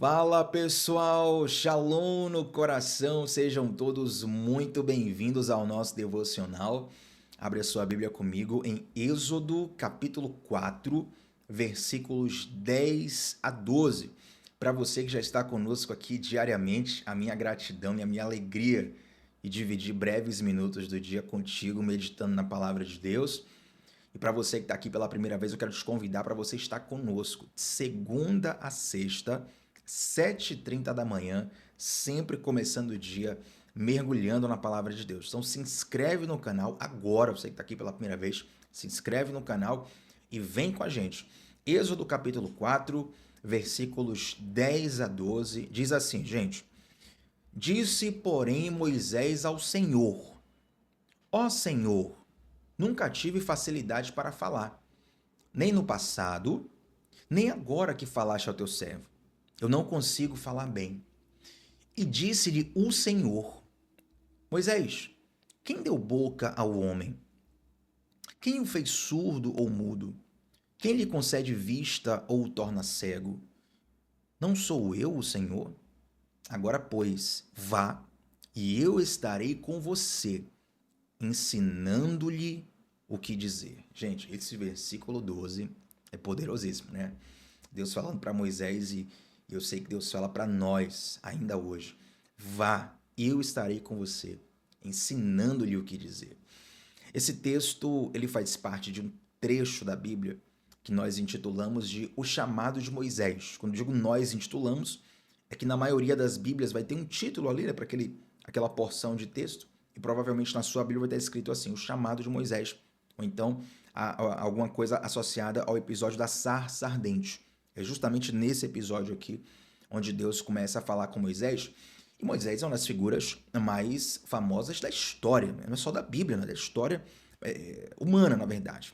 Fala pessoal, Shalom no coração, sejam todos muito bem-vindos ao nosso devocional. Abre a sua Bíblia comigo em Êxodo capítulo 4, versículos 10 a 12. Para você que já está conosco aqui diariamente, a minha gratidão e a minha alegria de dividir breves minutos do dia contigo, meditando na palavra de Deus. E para você que está aqui pela primeira vez, eu quero te convidar para você estar conosco, segunda a sexta, 7h30 da manhã, sempre começando o dia mergulhando na palavra de Deus. Então se inscreve no canal agora, você que está aqui pela primeira vez, se inscreve no canal e vem com a gente. Êxodo capítulo 4, versículos 10 a 12, diz assim, gente: Disse, porém, Moisés ao Senhor: Ó Senhor, nunca tive facilidade para falar, nem no passado, nem agora que falaste ao teu servo. Eu não consigo falar bem. E disse-lhe o Senhor: Moisés, quem deu boca ao homem? Quem o fez surdo ou mudo? Quem lhe concede vista ou o torna cego? Não sou eu o Senhor? Agora, pois, vá, e eu estarei com você, ensinando-lhe o que dizer. Gente, esse versículo 12 é poderosíssimo, né? Deus falando para Moisés e eu sei que Deus fala para nós ainda hoje. Vá, eu estarei com você, ensinando-lhe o que dizer. Esse texto, ele faz parte de um trecho da Bíblia que nós intitulamos de O Chamado de Moisés. Quando digo nós intitulamos, é que na maioria das Bíblias vai ter um título ali, né, para aquela porção de texto, e provavelmente na sua Bíblia vai estar escrito assim, O Chamado de Moisés, ou então alguma coisa associada ao episódio da sarça ardente. É justamente nesse episódio aqui onde Deus começa a falar com Moisés. E Moisés é uma das figuras mais famosas da história, né? Não é só da Bíblia, né? Da história humana, na verdade.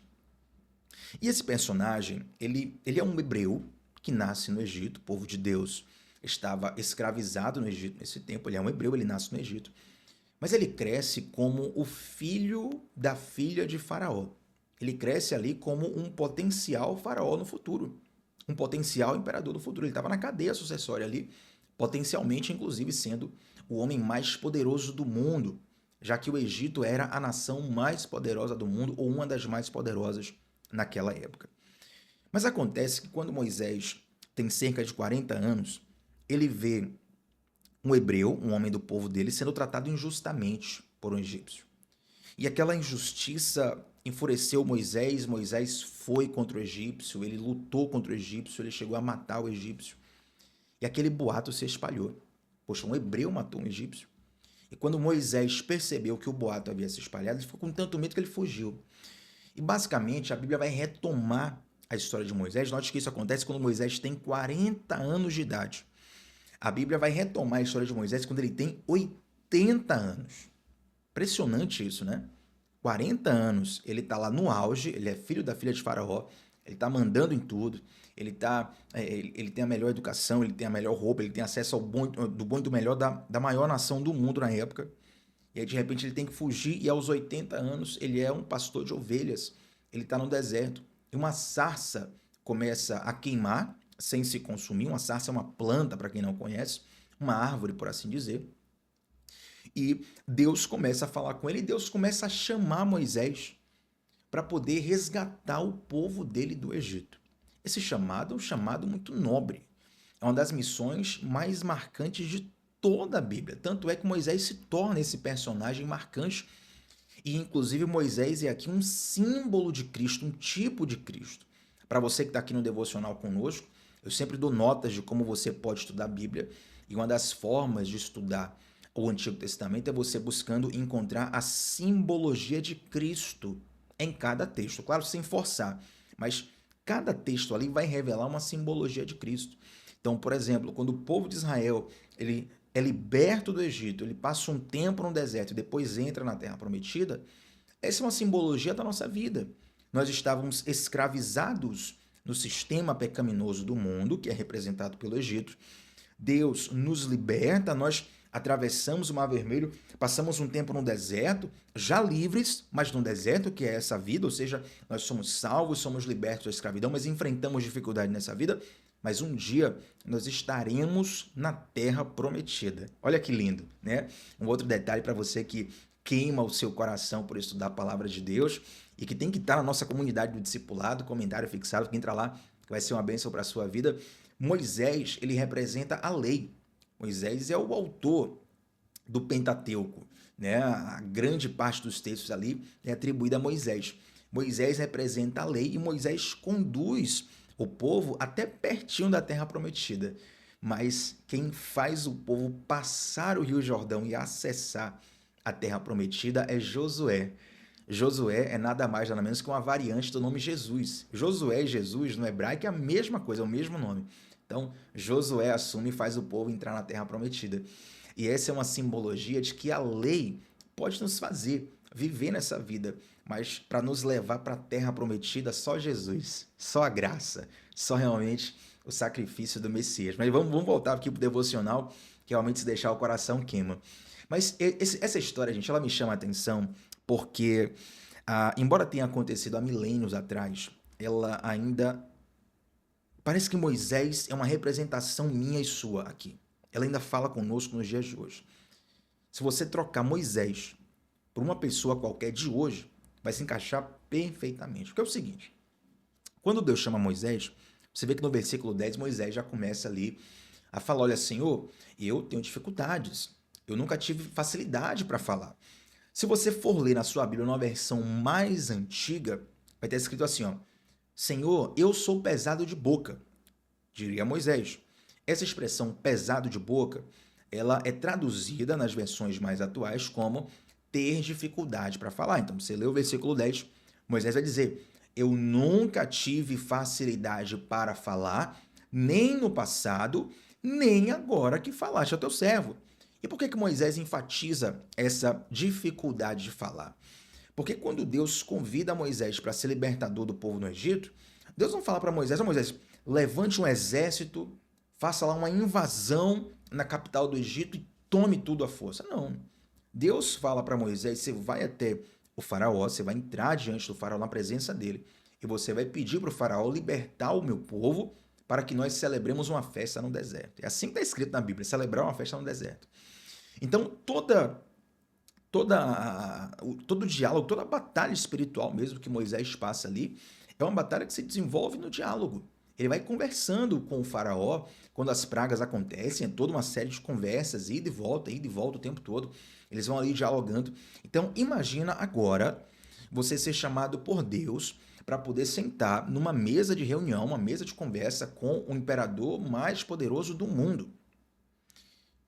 E esse personagem, ele é um hebreu que nasce no Egito, o povo de Deus estava escravizado no Egito nesse tempo, ele é um hebreu, ele nasce no Egito, mas ele cresce como o filho da filha de Faraó. Ele cresce ali como um potencial faraó no futuro, um potencial imperador do futuro. Ele estava na cadeia sucessória ali, potencialmente, inclusive, sendo o homem mais poderoso do mundo, já que o Egito era a nação mais poderosa do mundo, ou uma das mais poderosas naquela época. Mas acontece que quando Moisés tem cerca de 40 anos, ele vê um hebreu, um homem do povo dele, sendo tratado injustamente por um egípcio. E aquela injustiça enfureceu Moisés. Moisés foi contra o egípcio, ele lutou contra o egípcio, ele chegou a matar o egípcio. E aquele boato se espalhou. Poxa, um hebreu matou um egípcio. E quando Moisés percebeu que o boato havia se espalhado, ele ficou com tanto medo que ele fugiu. E basicamente a Bíblia vai retomar a história de Moisés. Note que isso acontece quando Moisés tem 40 anos de idade. A Bíblia vai retomar a história de Moisés quando ele tem 80 anos. Impressionante isso, né? 40 anos, ele está lá no auge, ele é filho da filha de Faraó, ele está mandando em tudo, ele tem a melhor educação, ele tem a melhor roupa, ele tem acesso ao do bom e do melhor da maior nação do mundo na época. E aí, de repente, ele tem que fugir e aos 80 anos ele é um pastor de ovelhas, ele está no deserto. E uma sarça começa a queimar sem se consumir. Uma sarça é uma planta, para quem não conhece, uma árvore, por assim dizer. E Deus começa a falar com ele e Deus começa a chamar Moisés para poder resgatar o povo dele do Egito. Esse chamado é um chamado muito nobre. É uma das missões mais marcantes de toda a Bíblia. Tanto é que Moisés se torna esse personagem marcante. E, inclusive, Moisés é aqui um símbolo de Cristo, um tipo de Cristo. Para você que está aqui no Devocional conosco, eu sempre dou notas de como você pode estudar a Bíblia. E uma das formas de estudar o Antigo Testamento é você buscando encontrar a simbologia de Cristo em cada texto. Claro, sem forçar, mas cada texto ali vai revelar uma simbologia de Cristo. Então, por exemplo, quando o povo de Israel ele é liberto do Egito, ele passa um tempo no deserto e depois entra na Terra Prometida, essa é uma simbologia da nossa vida. Nós estávamos escravizados no sistema pecaminoso do mundo, que é representado pelo Egito. Deus nos liberta, nós atravessamos o Mar Vermelho, passamos um tempo no deserto, já livres, mas no deserto, que é essa vida, ou seja, nós somos salvos, somos libertos da escravidão, mas enfrentamos dificuldade nessa vida, mas um dia nós estaremos na terra prometida. Olha que lindo, né? Um outro detalhe para você que queima o seu coração por estudar a palavra de Deus e que tem que estar na nossa comunidade do discipulado, comentário fixado, que entra lá, que vai ser uma bênção para a sua vida. Moisés, ele representa a lei. Moisés é o autor do Pentateuco, né? A grande parte dos textos ali é atribuída a Moisés. Moisés representa a lei e Moisés conduz o povo até pertinho da terra prometida. Mas quem faz o povo passar o Rio Jordão e acessar a terra prometida é Josué. Josué é nada mais, nada menos que uma variante do nome Jesus. Josué e Jesus no hebraico é a mesma coisa, é o mesmo nome. Então, Josué assume e faz o povo entrar na terra prometida. E essa é uma simbologia de que a lei pode nos fazer viver nessa vida, mas para nos levar para a terra prometida, só Jesus, só a graça, só realmente o sacrifício do Messias. Mas vamos voltar aqui para o devocional, que realmente se deixar o coração queima. Mas essa história, gente, ela me chama a atenção porque, embora tenha acontecido há milênios atrás, ela ainda... Parece que Moisés é uma representação minha e sua aqui. Ela ainda fala conosco nos dias de hoje. Se você trocar Moisés por uma pessoa qualquer de hoje, vai se encaixar perfeitamente. Porque é o seguinte, quando Deus chama Moisés, você vê que no versículo 10, Moisés já começa ali a falar, olha, Senhor, eu tenho dificuldades, eu nunca tive facilidade para falar. Se você for ler na sua Bíblia numa versão mais antiga, vai ter escrito assim, ó, Senhor, eu sou pesado de boca, diria Moisés. Essa expressão pesado de boca, ela é traduzida nas versões mais atuais como ter dificuldade para falar. Então, você lê o versículo 10, Moisés vai dizer, eu nunca tive facilidade para falar, nem no passado, nem agora que falaste ao teu servo. E por que Moisés enfatiza essa dificuldade de falar? Porque quando Deus convida Moisés para ser libertador do povo no Egito, Deus não fala para Moisés, Moisés, levante um exército, faça lá uma invasão na capital do Egito e tome tudo à força. Não. Deus fala para Moisés, você vai até o faraó, você vai entrar diante do faraó na presença dele e você vai pedir para o faraó libertar o meu povo para que nós celebremos uma festa no deserto. É assim que está escrito na Bíblia, celebrar uma festa no deserto. Então, todo diálogo, toda a batalha espiritual mesmo que Moisés passa ali, é uma batalha que se desenvolve no diálogo. Ele vai conversando com o faraó, quando as pragas acontecem, é toda uma série de conversas, ida e volta o tempo todo. Eles vão ali dialogando. Então, imagina agora você ser chamado por Deus para poder sentar numa mesa de reunião, uma mesa de conversa com o imperador mais poderoso do mundo.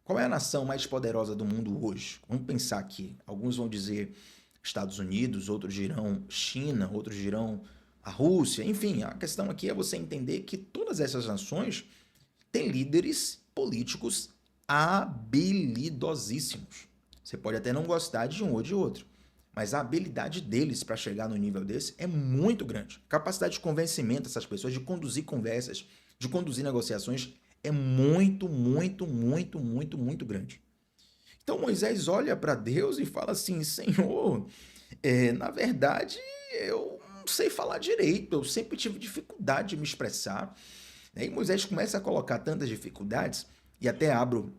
Qual é a nação mais poderosa do mundo hoje? Vamos pensar aqui. Alguns vão dizer Estados Unidos, outros dirão China, outros dirão a Rússia. Enfim, a questão aqui é você entender que todas essas nações têm líderes políticos habilidosíssimos. Você pode até não gostar de um ou de outro, mas a habilidade deles para chegar no nível desse é muito grande. A capacidade de convencimento dessas pessoas, de conduzir conversas, de conduzir negociações é muito, muito, muito, muito, muito grande. Então Moisés olha para Deus e fala assim, Senhor, na verdade eu não sei falar direito, eu sempre tive dificuldade de me expressar. E Moisés começa a colocar tantas dificuldades, e até abro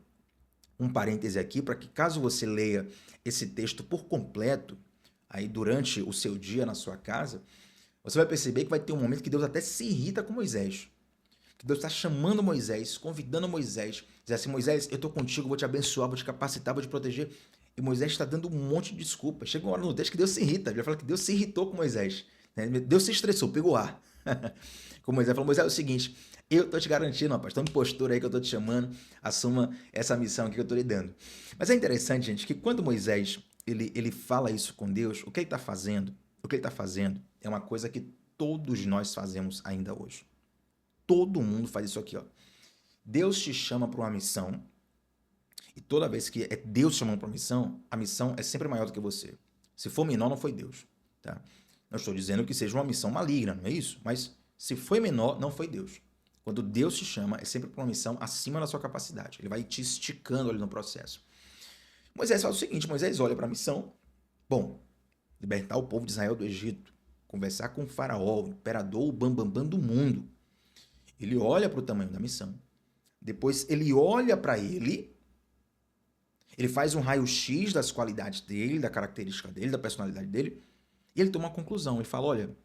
um parêntese aqui para que caso você leia esse texto por completo, aí durante o seu dia na sua casa, você vai perceber que vai ter um momento que Deus até se irrita com Moisés. Que Deus está chamando Moisés, convidando Moisés, diz assim, Moisés, eu estou contigo, vou te abençoar, vou te capacitar, vou te proteger. E Moisés está dando um monte de desculpas. Chega uma hora no texto que Deus se irrita. Ele vai falar que Deus se irritou com Moisés. Deus se estressou, pegou ar. Com Moisés, falou, Moisés, é o seguinte, eu estou te garantindo, rapaz, toma postura aí que eu estou te chamando, assuma essa missão aqui que eu estou lhe dando. Mas é interessante, gente, que quando Moisés ele fala isso com Deus, o que ele está fazendo? O que ele está fazendo é uma coisa que todos nós fazemos ainda hoje. Todo mundo faz isso aqui, ó. Deus te chama para uma missão e toda vez que é Deus te chamando para uma missão, a missão é sempre maior do que você. Se for menor, não foi Deus, tá? Não estou dizendo que seja uma missão maligna, não é isso? Mas se foi menor, não foi Deus. Quando Deus te chama, é sempre para uma missão acima da sua capacidade. Ele vai te esticando ali no processo. Moisés faz o seguinte, Moisés olha para a missão, bom, libertar o povo de Israel do Egito, conversar com o faraó, o imperador, o bambambam do mundo. Ele olha para o tamanho da missão. Depois ele olha para ele faz um raio-x das qualidades dele, da característica dele, da personalidade dele, e ele toma uma conclusão. Ele fala, olha,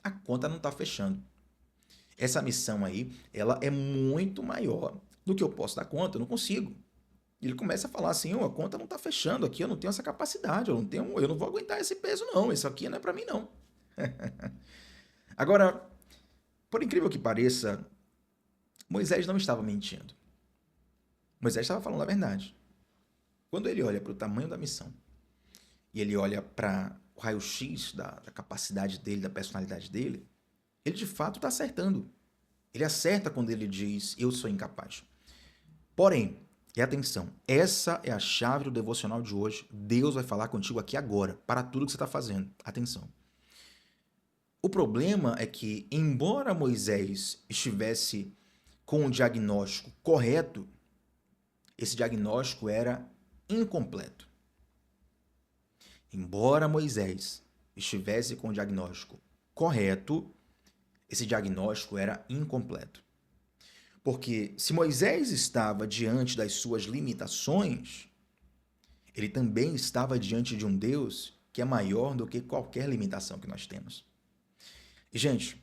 a conta não está fechando. Essa missão aí, ela é muito maior do que eu posso dar conta, eu não consigo. E ele começa a falar assim, a conta não está fechando aqui, eu não tenho essa capacidade, eu não vou aguentar esse peso não, isso aqui não é para mim não. Agora, por incrível que pareça, Moisés não estava mentindo. Moisés estava falando a verdade. Quando ele olha para o tamanho da missão e ele olha para o raio-x da capacidade dele, da personalidade dele, ele de fato está acertando. Ele acerta quando ele diz, eu sou incapaz. Porém, e atenção, essa é a chave do devocional de hoje. Deus vai falar contigo aqui agora, para tudo que você está fazendo. Atenção. O problema é que, embora Moisés estivesse com o diagnóstico correto, esse diagnóstico era incompleto. Embora Moisés estivesse com o diagnóstico correto, esse diagnóstico era incompleto. Porque se Moisés estava diante das suas limitações, ele também estava diante de um Deus que é maior do que qualquer limitação que nós temos. E, gente,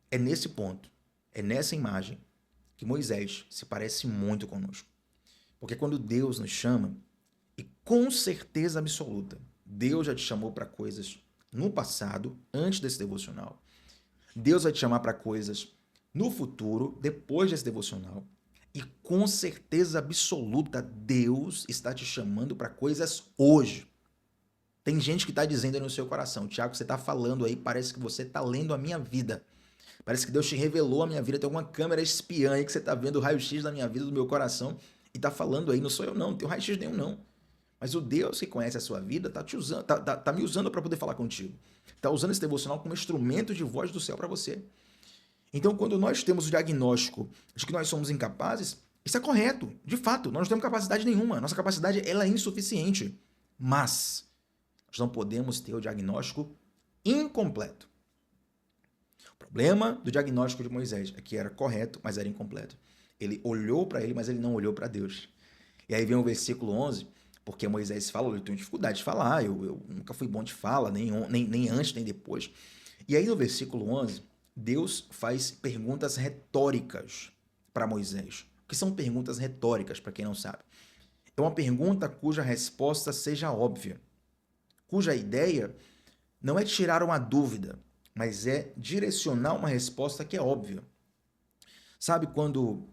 é nesse ponto, é nessa imagem que Moisés se parece muito conosco. Porque quando Deus nos chama, e com certeza absoluta, Deus já te chamou para coisas no passado, antes desse devocional. Deus vai te chamar para coisas no futuro, depois desse devocional. E com certeza absoluta, Deus está te chamando para coisas hoje. Tem gente que está dizendo aí no seu coração, Tiago, você está falando aí, parece que você está lendo a minha vida. Parece que Deus te revelou a minha vida, tem alguma câmera espiã aí que você está vendo o raio-x da minha vida, do meu coração, e está falando aí, não sou eu não tenho raio-x nenhum não. Mas o Deus que conhece a sua vida está te usando, tá me usando para poder falar contigo. Está usando esse devocional como instrumento de voz do céu para você. Então, quando nós temos o diagnóstico de que nós somos incapazes, isso é correto. De fato, nós não temos capacidade nenhuma. Nossa capacidade ela é insuficiente. Mas nós não podemos ter o diagnóstico incompleto. O problema do diagnóstico de Moisés é que era correto, mas era incompleto. Ele olhou para ele, mas ele não olhou para Deus. E aí vem o versículo 11, porque Moisés fala, eu tenho dificuldade de falar, eu nunca fui bom de fala, nem antes, nem depois. E aí no versículo 11, Deus faz perguntas retóricas para Moisés. O que são perguntas retóricas, para quem não sabe? É uma pergunta cuja resposta seja óbvia, cuja ideia não é tirar uma dúvida, mas é direcionar uma resposta que é óbvia. Sabe quando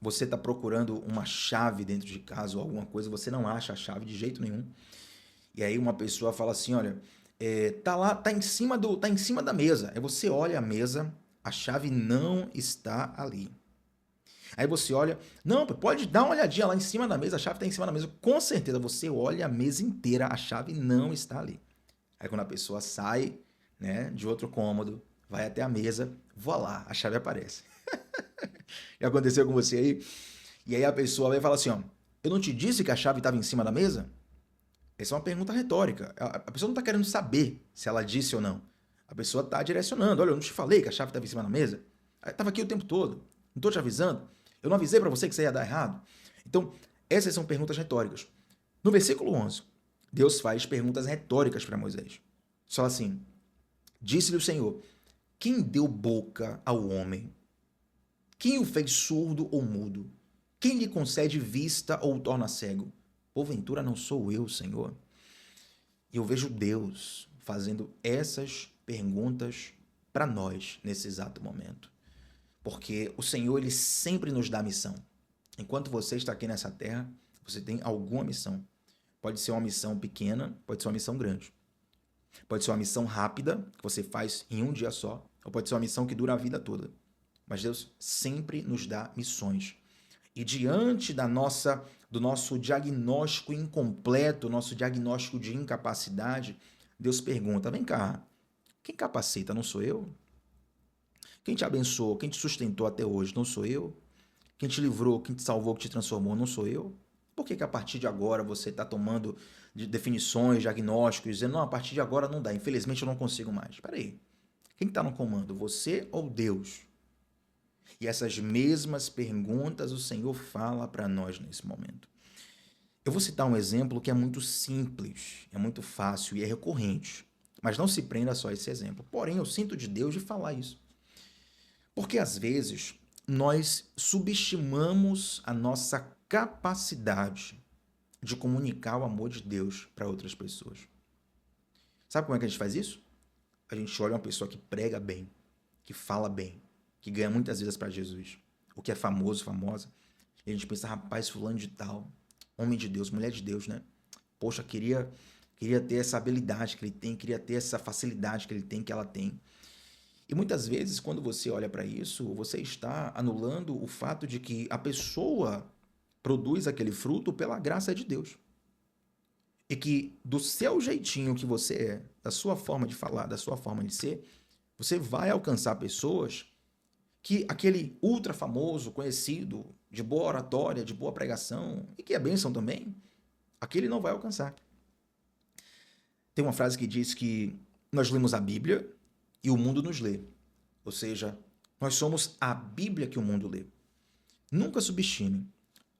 você está procurando uma chave dentro de casa ou alguma coisa, você não acha a chave de jeito nenhum. E aí uma pessoa fala assim, olha, tá lá, tá em cima da mesa. Aí você olha a mesa, a chave não está ali. Aí você olha, não, pode dar uma olhadinha lá em cima da mesa, a chave está em cima da mesa. Com certeza você olha a mesa inteira, a chave não está ali. Aí quando a pessoa sai, né, de outro cômodo, vai até a mesa, voilá, a chave aparece. Já aconteceu com você aí? E aí a pessoa vai falar assim, ó, eu não te disse que a chave estava em cima da mesa? Essa é uma pergunta retórica. A pessoa não está querendo saber se ela disse ou não. A pessoa está direcionando. Olha, eu não te falei que a chave estava em cima da mesa? Estava aqui o tempo todo. Não estou te avisando? Eu não avisei para você que você ia dar errado? Então, essas são perguntas retóricas. No versículo 11, Deus faz perguntas retóricas para Moisés. Só assim, disse-lhe o Senhor, quem deu boca ao homem? Quem o fez surdo ou mudo? Quem lhe concede vista ou o torna cego? Porventura não sou eu, Senhor? E eu vejo Deus fazendo essas perguntas para nós nesse exato momento. Porque o Senhor, ele sempre nos dá missão. Enquanto você está aqui nessa terra, você tem alguma missão. Pode ser uma missão pequena, pode ser uma missão grande. Pode ser uma missão rápida, que você faz em um dia só, ou pode ser uma missão que dura a vida toda. Mas Deus sempre nos dá missões. E diante do nosso diagnóstico incompleto, nosso diagnóstico de incapacidade, Deus pergunta, vem cá, quem capacita não sou eu? Quem te abençoou, quem te sustentou até hoje não sou eu? Quem te livrou, quem te salvou, que te transformou não sou eu? Por que a partir de agora você está tomando definições, diagnósticos, dizendo, não, a partir de agora não dá, infelizmente eu não consigo mais? Espera aí, quem está no comando, você ou Deus? E essas mesmas perguntas o Senhor fala para nós nesse momento. Eu vou citar um exemplo que é muito simples, é muito fácil e é recorrente. Mas não se prenda só a esse exemplo. Porém, eu sinto de Deus de falar isso. Porque às vezes nós subestimamos a nossa capacidade de comunicar o amor de Deus para outras pessoas. Sabe como é que a gente faz isso? A gente olha uma pessoa que prega bem, que fala bem, que ganha muitas vidas para Jesus, o que é famoso, famosa, e a gente pensa, rapaz, fulano de tal, homem de Deus, mulher de Deus, né? Poxa, queria ter essa habilidade que ele tem, queria ter essa facilidade que ele tem, que ela tem. E muitas vezes, quando você olha para isso, você está anulando o fato de que a pessoa produz aquele fruto pela graça de Deus. E que do seu jeitinho que você é, da sua forma de falar, da sua forma de ser, você vai alcançar pessoas que aquele ultra famoso, conhecido, de boa oratória, de boa pregação, e que é bênção também, aquele não vai alcançar. Tem uma frase que diz que nós lemos a Bíblia e o mundo nos lê. Ou seja, nós somos a Bíblia que o mundo lê. Nunca subestime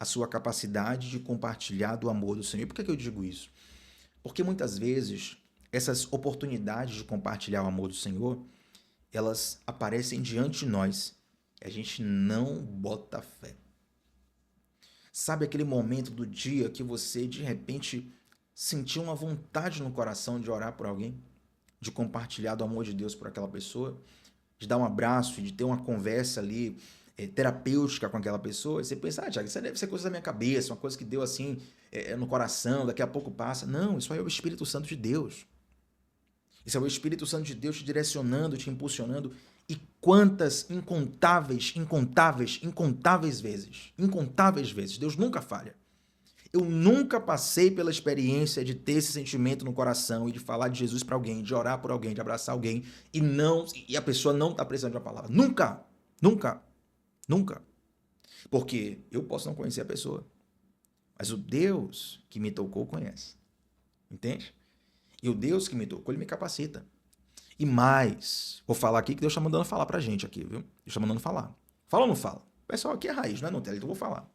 a sua capacidade de compartilhar do amor do Senhor. E por que eu digo isso? Porque muitas vezes essas oportunidades de compartilhar o amor do Senhor, elas aparecem diante de nós e a gente não bota fé. Sabe aquele momento do dia que você de repente sentiu uma vontade no coração de orar por alguém, de compartilhar do amor de Deus por aquela pessoa, de dar um abraço, de ter uma conversa ali terapêutica com aquela pessoa, e você pensa, Thiago, isso deve ser coisa da minha cabeça, uma coisa que deu assim no coração, daqui a pouco passa. Não, isso aí é o Espírito Santo de Deus. Isso é o Espírito Santo de Deus te direcionando, te impulsionando. E quantas incontáveis vezes, Deus nunca falha. Eu nunca passei pela experiência de ter esse sentimento no coração e de falar de Jesus para alguém, de orar por alguém, de abraçar alguém e a pessoa não está precisando de uma palavra. Nunca, nunca, nunca. Porque eu posso não conhecer a pessoa, mas o Deus que me tocou conhece. Entende? E o Deus que me tocou, ele me capacita. E mais, vou falar aqui que Deus está mandando falar pra gente aqui, viu? Deus está mandando falar. Fala ou não fala? O pessoal aqui é raiz, não é Nutella, então eu vou falar.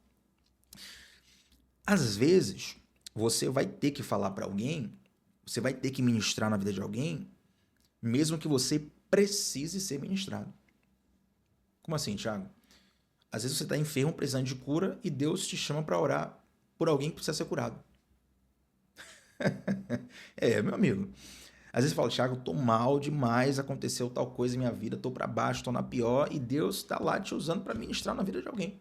Às vezes, você vai ter que falar para alguém, você vai ter que ministrar na vida de alguém, mesmo que você precise ser ministrado. Como assim, Thiago? Às vezes você está enfermo, precisando de cura, e Deus te chama para orar por alguém que precisa ser curado. Meu amigo. Às vezes você fala, Thiago, tô mal demais, aconteceu tal coisa em minha vida, tô para baixo, tô na pior, e Deus está lá te usando para ministrar na vida de alguém.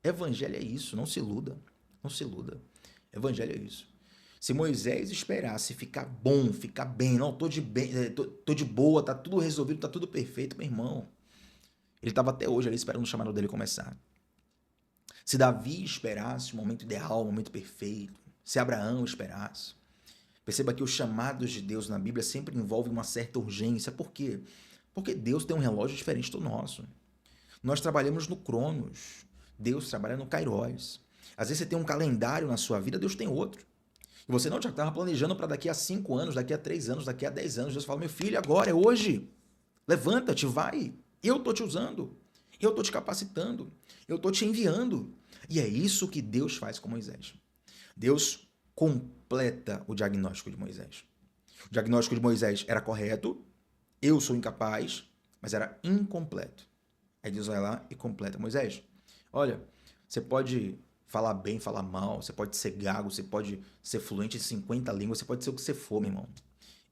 Evangelho é isso, não se iluda. Não se iluda. Evangelho é isso. Se Moisés esperasse ficar bom, ficar bem, não, tô de boa, tá tudo resolvido, tá tudo perfeito, meu irmão. Ele estava até hoje ali esperando o chamado dele começar. Se Davi esperasse o momento ideal, o momento perfeito, se Abraão esperasse, perceba que os chamados de Deus na Bíblia sempre envolvem uma certa urgência. Por quê? Porque Deus tem um relógio diferente do nosso. Nós trabalhamos no Cronos, Deus trabalha no Kairos. Às vezes você tem um calendário na sua vida, Deus tem outro. E você não já estava planejando para daqui a 5 anos, daqui a 3 anos, daqui a 10 anos. Deus fala, meu filho, agora é hoje. Levanta-te, vai. Eu estou te usando. Eu estou te capacitando. Eu estou te enviando. E é isso que Deus faz com Moisés. Deus completa o diagnóstico de Moisés. O diagnóstico de Moisés era correto, eu sou incapaz, mas era incompleto. Aí Deus vai lá e completa. Moisés, olha, você pode falar bem, falar mal, você pode ser gago, você pode ser fluente em 50 línguas, você pode ser o que você for, meu irmão.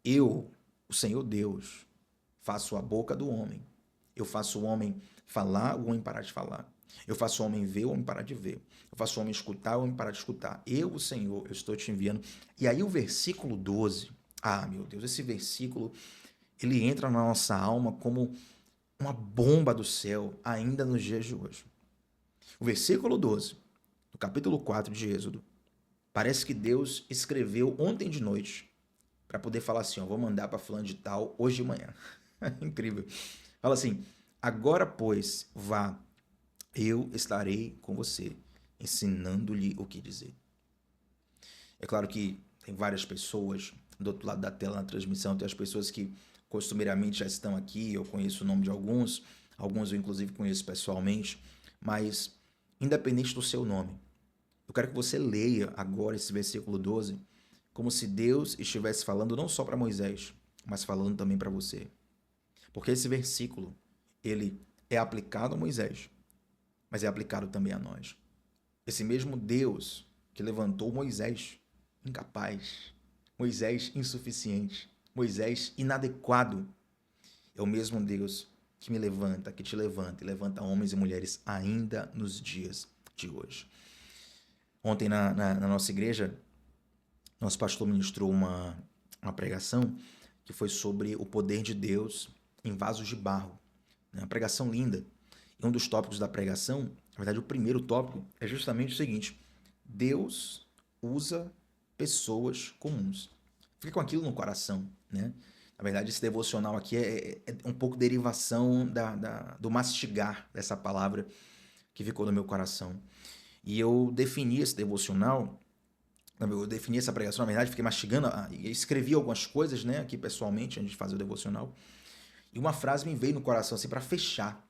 Eu, o Senhor Deus, faço a boca do homem. Eu faço o homem falar, o homem parar de falar. Eu faço o homem ver, o homem parar de ver. Eu faço o homem escutar, o homem parar de escutar. Eu, o Senhor, eu estou te enviando. E aí o versículo 12, meu Deus, esse versículo, ele entra na nossa alma como uma bomba do céu, ainda nos dias de hoje. O versículo 12, do capítulo 4 de Êxodo, parece que Deus escreveu ontem de noite para poder falar assim, vou mandar para fulano de tal hoje de manhã. Incrível. Fala assim, agora pois, vá, eu estarei com você, ensinando-lhe o que dizer. É claro que tem várias pessoas do outro lado da tela na transmissão, tem as pessoas que costumeiramente já estão aqui, eu conheço o nome de alguns alguns eu inclusive conheço pessoalmente, mas independente do seu nome, eu quero que você leia agora esse versículo 12 como se Deus estivesse falando não só para Moisés, mas falando também para você. Porque esse versículo, ele é aplicado a Moisés, mas é aplicado também a nós. Esse mesmo Deus que levantou Moisés incapaz, Moisés insuficiente, Moisés inadequado, é o mesmo Deus que me levanta, que te levanta e levanta homens e mulheres ainda nos dias de hoje. Ontem na nossa igreja, nosso pastor ministrou uma pregação que foi sobre o poder de Deus em vasos de barro. Uma pregação linda. E um dos tópicos da pregação, na verdade o primeiro tópico, é justamente o seguinte: Deus usa pessoas comuns. Fica com aquilo no coração, né? Na verdade, esse devocional aqui é um pouco derivação do mastigar dessa palavra que ficou no meu coração. E eu defini esse devocional, eu defini essa pregação, na verdade, fiquei mastigando e escrevi algumas coisas, né, aqui pessoalmente, antes de fazer o devocional. E uma frase me veio no coração, assim, para fechar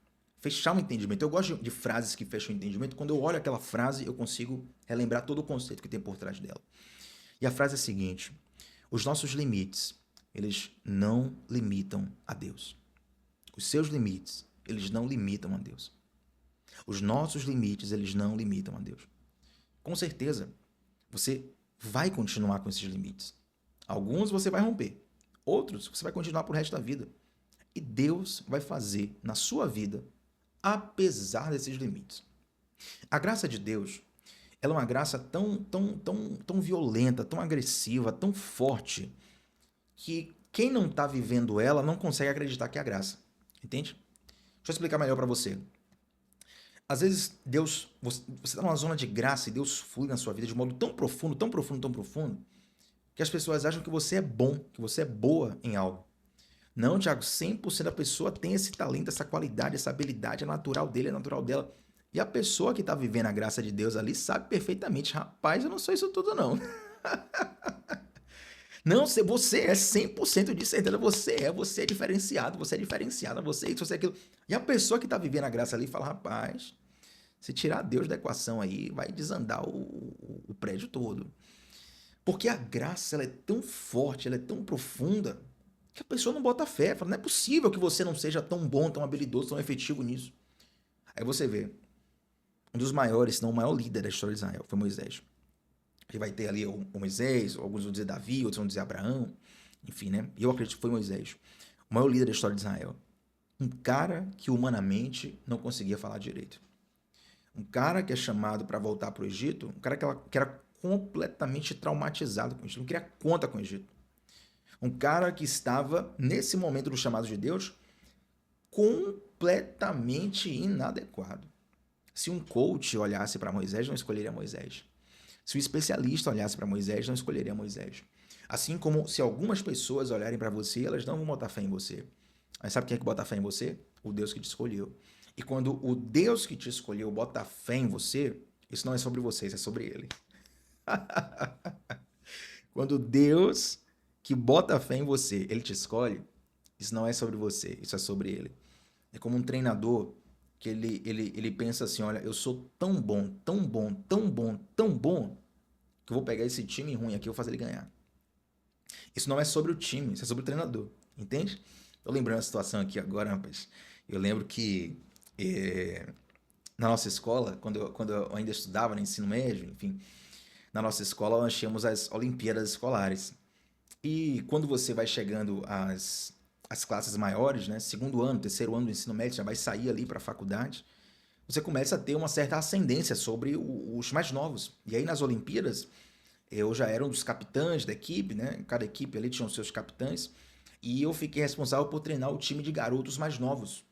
o entendimento. Eu gosto de frases que fecham o entendimento. Quando eu olho aquela frase, eu consigo relembrar todo o conceito que tem por trás dela. E a frase é a seguinte: os nossos limites, eles não limitam a Deus. Os seus limites, eles não limitam a Deus. Os nossos limites, eles não limitam a Deus. Com certeza, você vai continuar com esses limites. Alguns você vai romper, outros você vai continuar pro resto da vida. E Deus vai fazer na sua vida, apesar desses limites. A graça de Deus, ela é uma graça tão violenta, tão agressiva, tão forte, que quem não está vivendo ela não consegue acreditar que é a graça. Entende? Deixa eu explicar melhor para você. Às vezes, Deus, você está numa zona de graça e Deus flui na sua vida de modo tão profundo, tão profundo, tão profundo, que as pessoas acham que você é bom, que você é boa em algo. Não, Thiago, 100% da pessoa tem esse talento, essa qualidade, essa habilidade, é natural dele, é natural dela. E a pessoa que está vivendo a graça de Deus ali sabe perfeitamente: rapaz, eu não sou isso tudo, não. Não, você é 100% de certeza, você é diferenciado, você é diferenciada, você é isso, você é aquilo. E a pessoa que está vivendo a graça ali fala: rapaz, se tirar Deus da equação aí, vai desandar o prédio todo. Porque a graça, ela é tão forte, ela é tão profunda, que a pessoa não bota fé. Fala: não é possível que você não seja tão bom, tão habilidoso, tão efetivo nisso. Aí você vê, um dos maiores, se não o maior líder da história de Israel, foi Moisés. Ele vai ter ali o Moisés, alguns vão dizer Davi, outros vão dizer Abraão, enfim, né? E eu acredito que foi Moisés, o maior líder da história de Israel. Um cara que humanamente não conseguia falar direito. Um cara que é chamado para voltar para o Egito, um cara que era completamente traumatizado com o Egito, não queria conta com o Egito. Um cara que estava, nesse momento do chamado de Deus, completamente inadequado. Se um coach olhasse para Moisés, não escolheria Moisés. Se um especialista olhasse para Moisés, não escolheria Moisés. Assim como se algumas pessoas olharem para você, elas não vão botar fé em você. Mas sabe quem é que bota fé em você? O Deus que te escolheu. E quando o Deus que te escolheu bota fé em você, isso não é sobre você, isso é sobre ele. Quando Deus que bota fé em você, ele te escolhe, isso não é sobre você, isso é sobre ele. É como um treinador que ele pensa assim: olha, eu sou tão bom, tão bom, tão bom, tão bom, que eu vou pegar esse time ruim aqui e vou fazer ele ganhar. Isso não é sobre o time, isso é sobre o treinador, entende? Tô lembrando a situação aqui agora, rapaz. Eu lembro que na nossa escola, quando eu ainda estudava no ensino médio, enfim, na nossa escola nós tínhamos as Olimpíadas Escolares. E quando você vai chegando às classes maiores, né, segundo ano, terceiro ano do ensino médio, já vai sair ali para a faculdade, você começa a ter uma certa ascendência sobre os mais novos. E aí nas Olimpíadas, eu já era um dos capitães da equipe, né? Cada equipe ali tinha os seus capitães. E eu fiquei responsável por treinar o time de garotos mais novos.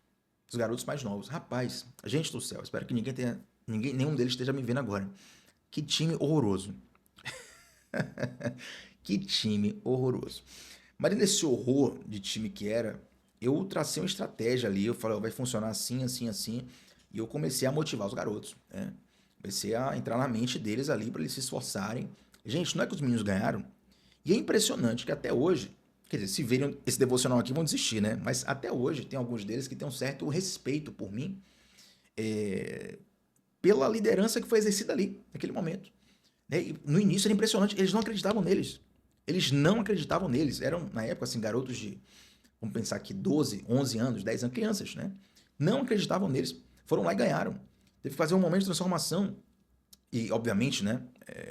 Os garotos mais novos. Rapaz, gente do céu, espero que nenhum deles esteja me vendo agora. Que time horroroso. Que time horroroso. Mas nesse horror de time que era, eu tracei uma estratégia ali. Eu falei: vai funcionar assim, assim, assim. E eu comecei a motivar os garotos, né? Comecei a entrar na mente deles ali para eles se esforçarem. Gente, não é que os meninos ganharam? E é impressionante que até hoje Quer dizer, se verem esse devocional aqui, vão desistir, né? Mas até hoje tem alguns deles que têm um certo respeito por mim, é, pela liderança que foi exercida ali, naquele momento. Né? E no início era impressionante, eles não acreditavam neles. Eles não acreditavam neles. Eram, na época, assim, garotos de, vamos pensar aqui, 12, 11 anos, 10 anos, crianças, né? Não acreditavam neles. Foram lá e ganharam. Teve que fazer um momento de transformação. E, obviamente, né?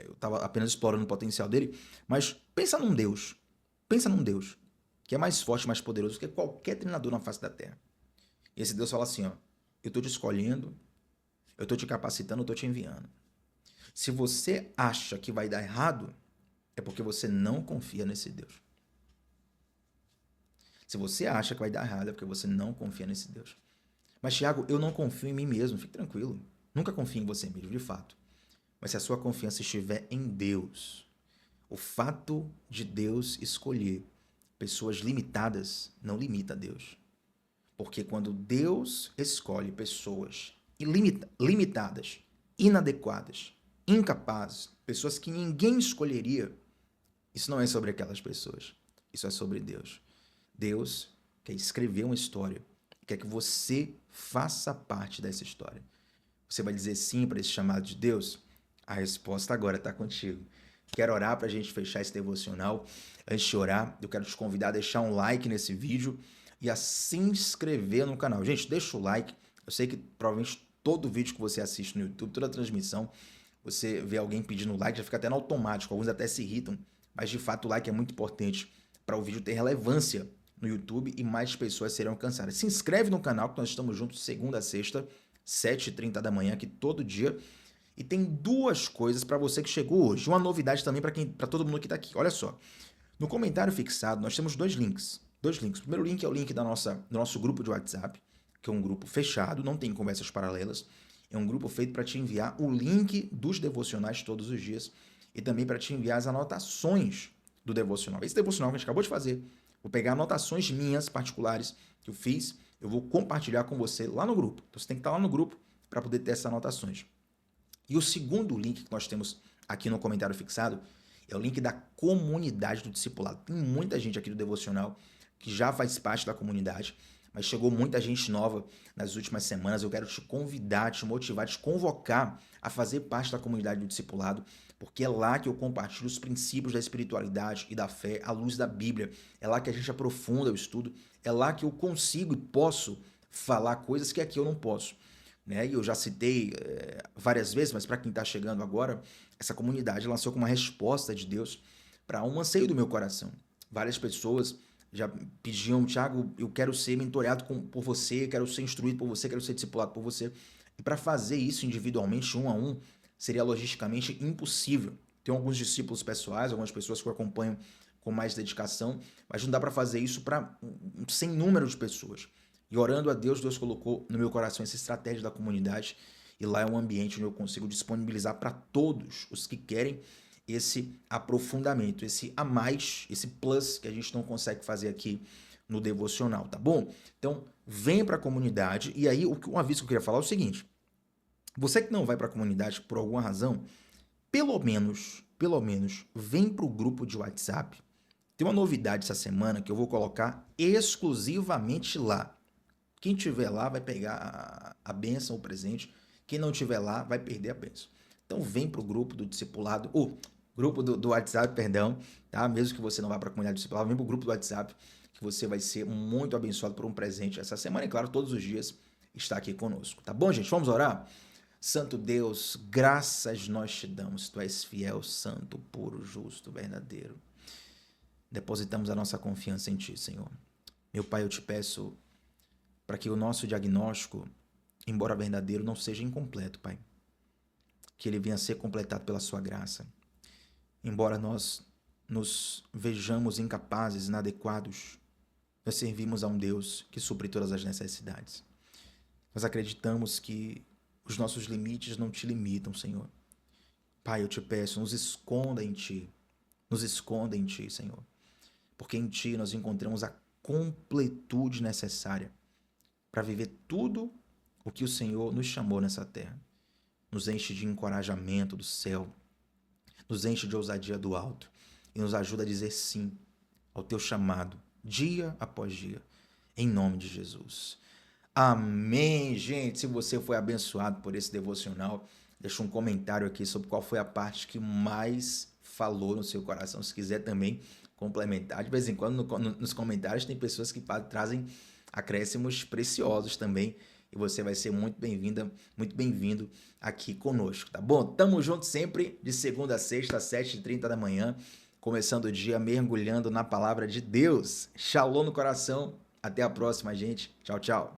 Eu estava apenas explorando o potencial dele. Mas pensa num Deus. Pensa num Deus que é mais forte, mais poderoso que qualquer treinador na face da Terra. E esse Deus fala assim, ó, eu estou te escolhendo, eu estou te capacitando, eu estou te enviando. Se você acha que vai dar errado, é porque você não confia nesse Deus. Se você acha que vai dar errado, é porque você não confia nesse Deus. Mas, Tiago, eu não confio em mim mesmo. Fique tranquilo. Nunca confie em você mesmo, de fato. Mas se a sua confiança estiver em Deus, o fato de Deus escolher pessoas limitadas não limita Deus. Porque quando Deus escolhe pessoas limitadas, inadequadas, incapazes, pessoas que ninguém escolheria, isso não é sobre aquelas pessoas. Isso é sobre Deus. Deus quer escrever uma história, quer que você faça parte dessa história. Você vai dizer sim para esse chamado de Deus? A resposta agora está contigo. Quero orar para a gente fechar esse devocional. Antes de orar, eu quero te convidar a deixar um like nesse vídeo e a se inscrever no canal. Gente, deixa o like. Eu sei que provavelmente todo vídeo que você assiste no YouTube, toda transmissão, você vê alguém pedindo like, já fica até no automático. Alguns até se irritam, mas de fato o like é muito importante para o vídeo ter relevância no YouTube e mais pessoas serão alcançadas. Se inscreve no canal, que nós estamos juntos segunda a sexta, 7h30 da manhã, aqui todo dia. E tem duas coisas para você que chegou hoje. Uma novidade também para todo mundo que está aqui. Olha só. No comentário fixado, nós temos dois links. Dois links. O primeiro link é o link do nosso grupo de WhatsApp, que é um grupo fechado, não tem conversas paralelas. É um grupo feito para te enviar o link dos devocionais todos os dias e também para te enviar as anotações do devocional. Esse devocional que a gente acabou de fazer, vou pegar anotações minhas particulares que eu fiz, eu vou compartilhar com você lá no grupo. Então você tem que estar lá no grupo para poder ter essas anotações. E o segundo link que nós temos aqui no comentário fixado é o link da comunidade do discipulado. Tem muita gente aqui do devocional que já faz parte da comunidade, mas chegou muita gente nova nas últimas semanas. Eu quero te convidar, te motivar, te convocar a fazer parte da comunidade do discipulado, porque é lá que eu compartilho os princípios da espiritualidade e da fé à luz da Bíblia. É lá que a gente aprofunda o estudo, é lá que eu consigo e posso falar coisas que aqui eu não posso. Né? E eu já citei várias vezes, mas para quem está chegando agora, essa comunidade lançou como uma resposta de Deus para um anseio do meu coração. Várias pessoas já pediam, Tiago, eu quero ser mentoreado por você, quero ser instruído por você, quero ser discipulado por você. E para fazer isso individualmente, um a um, seria logisticamente impossível. Tem alguns discípulos pessoais, algumas pessoas que eu acompanho com mais dedicação, mas não dá para fazer isso para um sem número de pessoas. E orando a Deus, Deus colocou no meu coração essa estratégia da comunidade. E lá é um ambiente onde eu consigo disponibilizar para todos os que querem esse aprofundamento, esse a mais, esse plus que a gente não consegue fazer aqui no devocional, tá bom? Então, vem para a comunidade. E aí, um aviso que eu queria falar é o seguinte. Você que não vai para a comunidade por alguma razão, pelo menos, vem para o grupo de WhatsApp. Tem uma novidade essa semana que eu vou colocar exclusivamente lá. Quem tiver lá vai pegar a bênção, o presente. Quem não tiver lá vai perder a bênção. Então vem para o grupo do discipulado, grupo do WhatsApp, perdão, tá? Mesmo que você não vá para a comunidade do discipulado, vem para o grupo do WhatsApp, que você vai ser muito abençoado por um presente essa semana. E claro, todos os dias está aqui conosco. Tá bom, gente? Vamos orar? Santo Deus, graças nós te damos. Tu és fiel, santo, puro, justo, verdadeiro. Depositamos a nossa confiança em ti, Senhor. Meu Pai, eu te peço para que o nosso diagnóstico, embora verdadeiro, não seja incompleto, Pai. Que ele venha a ser completado pela sua graça. Embora nós nos vejamos incapazes, inadequados, nós servimos a um Deus que supre todas as necessidades. Nós acreditamos que os nossos limites não te limitam, Senhor. Pai, eu te peço, nos esconda em ti. Nos esconda em ti, Senhor. Porque em ti nós encontramos a completude necessária para viver tudo o que o Senhor nos chamou nessa terra. Nos enche de encorajamento do céu, nos enche de ousadia do alto e nos ajuda a dizer sim ao teu chamado, dia após dia, em nome de Jesus. Amém, gente. Se você foi abençoado por esse devocional, deixa um comentário aqui sobre qual foi a parte que mais falou no seu coração. Se quiser também complementar, de vez em quando nos comentários tem pessoas que trazem acréscimos preciosos também. E você vai ser muito bem-vinda, muito bem-vindo aqui conosco, tá bom? Tamo junto sempre, de segunda a sexta, às 7h30 da manhã, começando o dia mergulhando na palavra de Deus. Shalom no coração. Até a próxima, gente. Tchau, tchau.